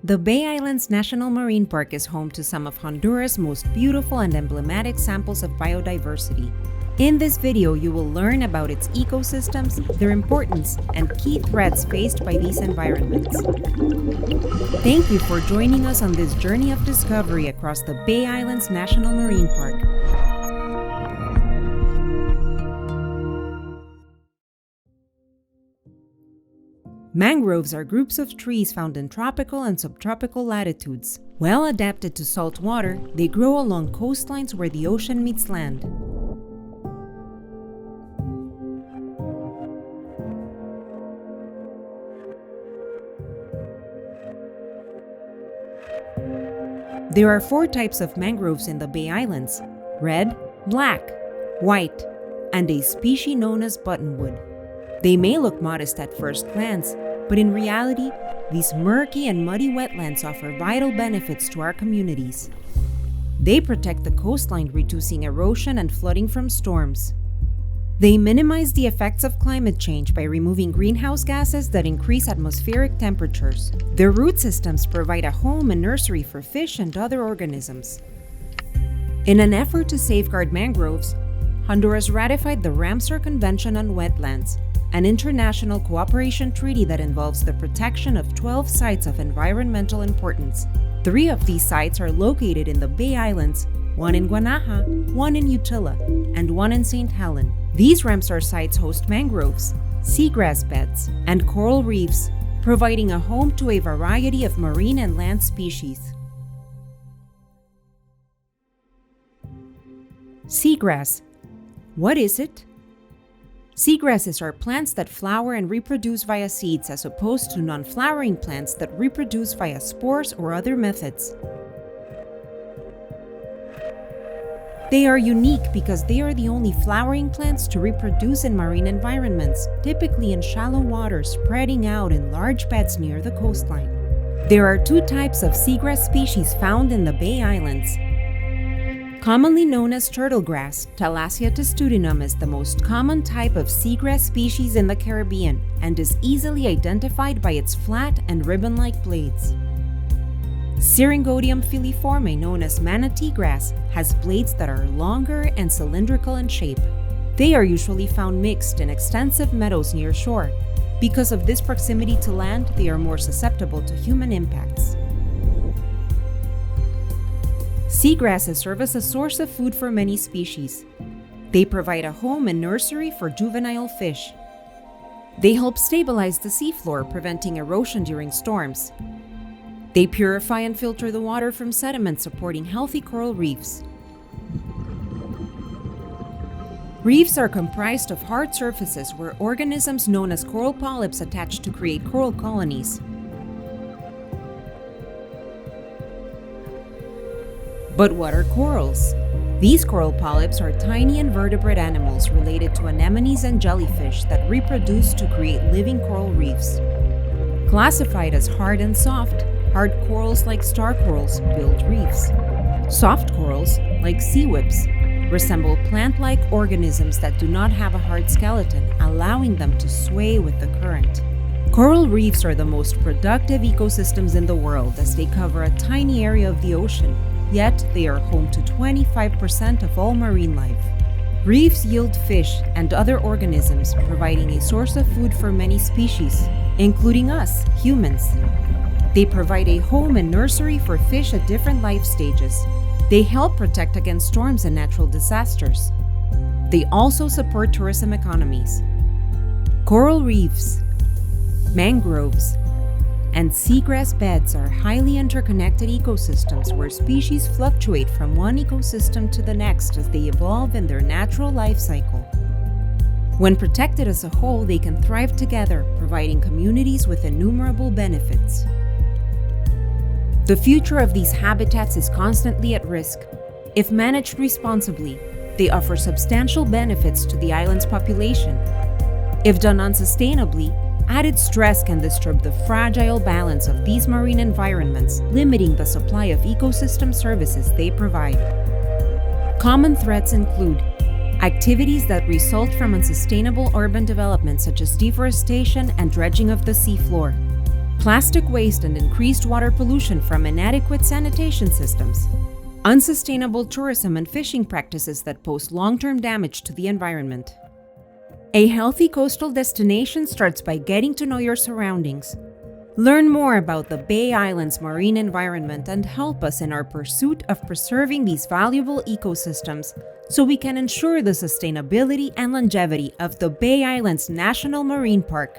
The Bay Islands National Marine Park is home to some of Honduras' most beautiful and emblematic samples of biodiversity. In this video, you will learn about its ecosystems, their importance, and key threats faced by these environments. Thank you for joining us on this journey of discovery across the Bay Islands National Marine Park. Mangroves are groups of trees found in tropical and subtropical latitudes. Well adapted to salt water, they grow along coastlines where the ocean meets land. There are 4 types of mangroves in the Bay Islands: red, black, white, and a species known as buttonwood. They may look modest at first glance, but in reality, these murky and muddy wetlands offer vital benefits to our communities. They protect the coastline, reducing erosion and flooding from storms. They minimize the effects of climate change by removing greenhouse gases that increase atmospheric temperatures. Their root systems provide a home and nursery for fish and other organisms. In an effort to safeguard mangroves, Honduras ratified the Ramsar Convention on Wetlands, an international cooperation treaty that involves the protection of 12 sites of environmental importance. 3 of these sites are located in the Bay Islands, 1 in Guanaja, 1 in Utila, and 1 in St. Helen. These Ramsar sites host mangroves, seagrass beds, and coral reefs, providing a home to a variety of marine and land species. Seagrass. What is it? Seagrasses are plants that flower and reproduce via seeds, as opposed to non-flowering plants that reproduce via spores or other methods. They are unique because they are the only flowering plants to reproduce in marine environments, typically in shallow water spreading out in large beds near the coastline. There are 2 types of seagrass species found in the Bay Islands. Commonly known as turtlegrass, Thalassia testudinum is the most common type of seagrass species in the Caribbean and is easily identified by its flat and ribbon-like blades. Syringodium filiforme, known as manatee grass, has blades that are longer and cylindrical in shape. They are usually found mixed in extensive meadows near shore. Because of this proximity to land, they are more susceptible to human impacts. Seagrasses serve as a source of food for many species. They provide a home and nursery for juvenile fish. They help stabilize the seafloor, preventing erosion during storms. They purify and filter the water from sediment, supporting healthy coral reefs. Reefs are comprised of hard surfaces where organisms known as coral polyps attach to create coral colonies. But what are corals? These coral polyps are tiny invertebrate animals related to anemones and jellyfish that reproduce to create living coral reefs. Classified as hard and soft, hard corals like star corals build reefs. Soft corals, like sea whips, resemble plant-like organisms that do not have a hard skeleton, allowing them to sway with the current. Coral reefs are the most productive ecosystems in the world as they cover a tiny area of the ocean. Yet, they are home to 25% of all marine life. Reefs yield fish and other organisms, providing a source of food for many species, including us, humans. They provide a home and nursery for fish at different life stages. They help protect against storms and natural disasters. They also support tourism economies. Coral reefs, mangroves, and seagrass beds are highly interconnected ecosystems where species fluctuate from one ecosystem to the next as they evolve in their natural life cycle. When protected as a whole, they can thrive together, providing communities with innumerable benefits. The future of these habitats is constantly at risk. If managed responsibly, they offer substantial benefits to the island's population. If done unsustainably, added stress can disturb the fragile balance of these marine environments, limiting the supply of ecosystem services they provide. Common threats include activities that result from unsustainable urban development such as deforestation and dredging of the seafloor, plastic waste and increased water pollution from inadequate sanitation systems, unsustainable tourism and fishing practices that pose long-term damage to the environment. A healthy coastal destination starts by getting to know your surroundings. Learn more about the Bay Islands marine environment and help us in our pursuit of preserving these valuable ecosystems so we can ensure the sustainability and longevity of the Bay Islands National Marine Park.